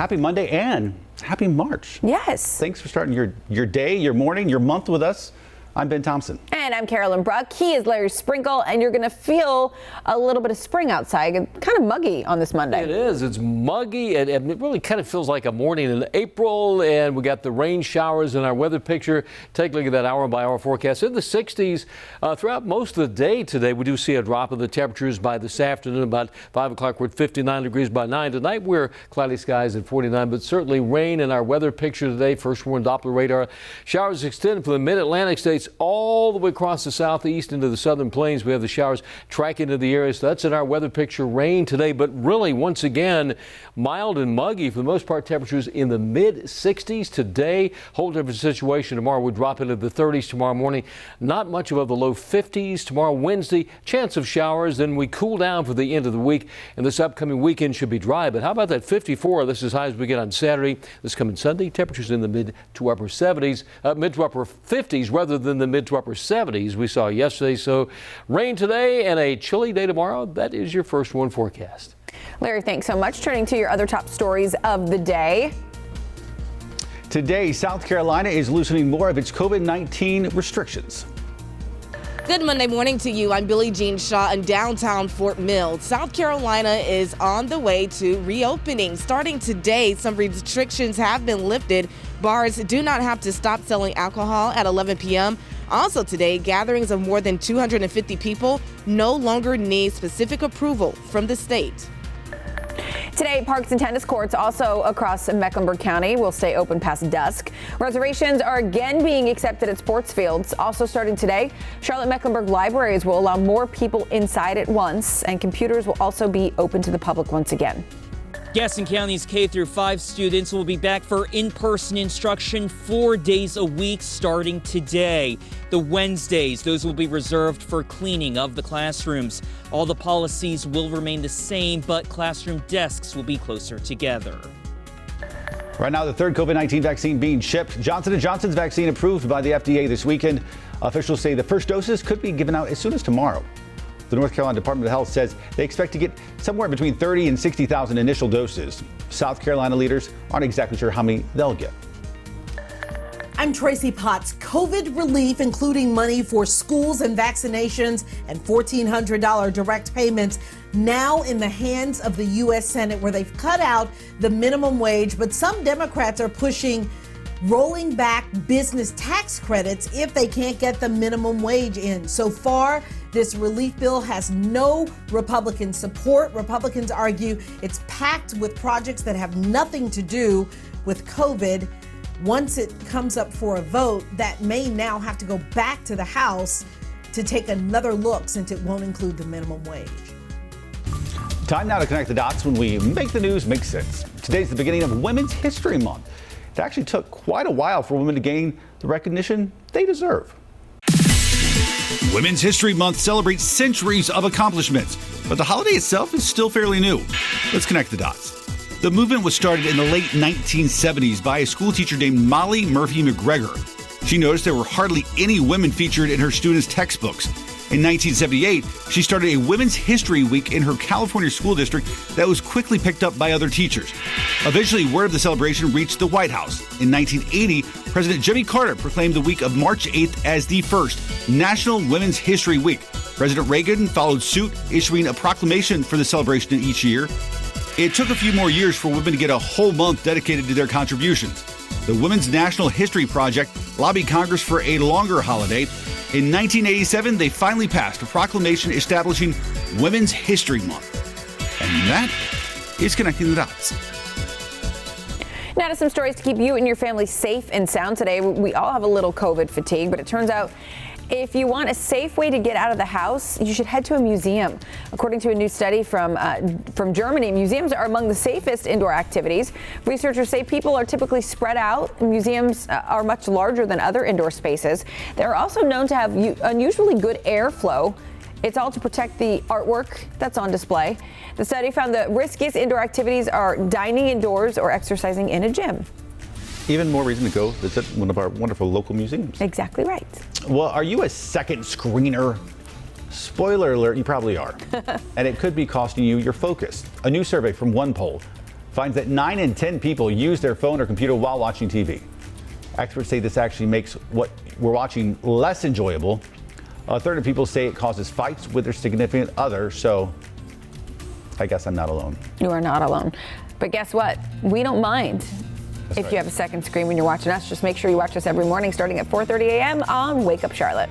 happy Monday and happy March. Yes. Thanks for starting your day, your morning, your month with us. I'm Ben Thompson. And I'm Carolyn Bruck. He is Larry Sprinkle, and you're going to feel a little bit of spring outside. Kind of muggy on this Monday. It is. It's muggy, and it really kind of feels like a morning in April, and we got the rain showers in our weather picture. Take a look at that hour-by-hour forecast. In the 60s throughout most of the day today. We do see a drop of the temperatures by this afternoon. About 5 o'clock, we're at 59 degrees by 9. Tonight, we're cloudy skies at 49, but certainly rain in our weather picture today. First warn Doppler radar. Showers extend from the mid-Atlantic states all the way across the southeast into the southern plains. We have the showers track into the area, so that's in our weather picture. Rain today, but really, once again, mild and muggy for the most part. Temperatures in the mid-60s today. Whole different situation tomorrow. We drop into the 30s tomorrow morning. Not much above the low 50s tomorrow, Wednesday. Chance of showers. Then we cool down for the end of the week, and this upcoming weekend should be dry. But how about that 54? This is as high as we get on Saturday. This coming Sunday, temperatures in the mid to upper 70s, mid to upper 50s rather than the mid to upper 70s we saw yesterday. So rain today and a chilly day tomorrow. That is your first one forecast. Larry, thanks so much. Turning to your other top stories of the day. Today, South Carolina is loosening more of its COVID-19 restrictions. Good Monday morning to you. I'm Billie Jean Shaw in downtown Fort Mill. South Carolina is on the way to reopening. Starting today, some restrictions have been lifted. Bars do not have to stop selling alcohol at 11 p.m. Also today, gatherings of more than 250 people no longer need specific approval from the state. Today, parks and tennis courts also across Mecklenburg County will stay open past dusk. Reservations are again being accepted at sports fields. Also starting today, Charlotte Mecklenburg libraries will allow more people inside at once, and computers will also be open to the public once again. Gaston County's K-5 students will be back for in-person instruction 4 days a week starting today. The Wednesdays, those will be reserved for cleaning of the classrooms. All the policies will remain the same, but classroom desks will be closer together. Right now, the third COVID-19 vaccine being shipped. Johnson & Johnson's vaccine approved by the FDA this weekend. Officials say the first doses could be given out as soon as tomorrow. The North Carolina Department of Health says they expect to get somewhere between 30 and 60,000 initial doses. South Carolina leaders aren't exactly sure how many they'll get. I'm Tracy Potts. COVID relief, including money for schools and vaccinations and $1,400 direct payments, now in the hands of the U.S. Senate, where they've cut out the minimum wage. But some Democrats are pushing rolling back business tax credits if they can't get the minimum wage in. So far, this relief bill has no Republican support. Republicans argue it's packed with projects that have nothing to do with COVID. Once it comes up for a vote, that may now have to go back to the House to take another look, since it won't include the minimum wage. Time now to connect the dots when we make the news make sense. Today's the beginning of Women's History Month. It actually took quite a while for women to gain the recognition they deserve. Women's History Month celebrates centuries of accomplishments, but the holiday itself is still fairly new. Let's connect the dots. The movement was started in the late 1970s by a school teacher named Molly Murphy McGregor. She noticed there were hardly any women featured in her students' textbooks. In 1978, she started a Women's History Week in her California school district that was quickly picked up by other teachers. Eventually, word of the celebration reached the White House. In 1980, President Jimmy Carter proclaimed the week of March 8th as the first National Women's History Week. President Reagan followed suit, issuing a proclamation for the celebration each year. It took a few more years for women to get a whole month dedicated to their contributions. The Women's National History Project lobbied Congress for a longer holiday. In 1987, they finally passed a proclamation establishing Women's History Month. And that is connecting the dots. Now to some stories to keep you and your family safe and sound today. We all have a little COVID fatigue, but it turns out if you want a safe way to get out of the house, you should head to a museum. According to a new study from Germany, museums are among the safest indoor activities. Researchers say people are typically spread out. Museums are much larger than other indoor spaces. They're also known to have unusually good airflow. It's all to protect the artwork that's on display. The study found the riskiest indoor activities are dining indoors or exercising in a gym. Even more reason to go visit one of our wonderful local museums. Exactly right. Well, are you a second screener? Spoiler alert, you probably are. And it could be costing you your focus. A new survey from OnePoll finds that 9 in 10 people use their phone or computer while watching TV. Experts say this actually makes what we're watching less enjoyable. A third of people say it causes fights with their significant other, so I guess I'm not alone. You are not alone. But guess what? We don't mind That's if right. you have a second screen when you're watching us. Just make sure you watch us every morning starting at 4:30 a.m. on Wake Up Charlotte.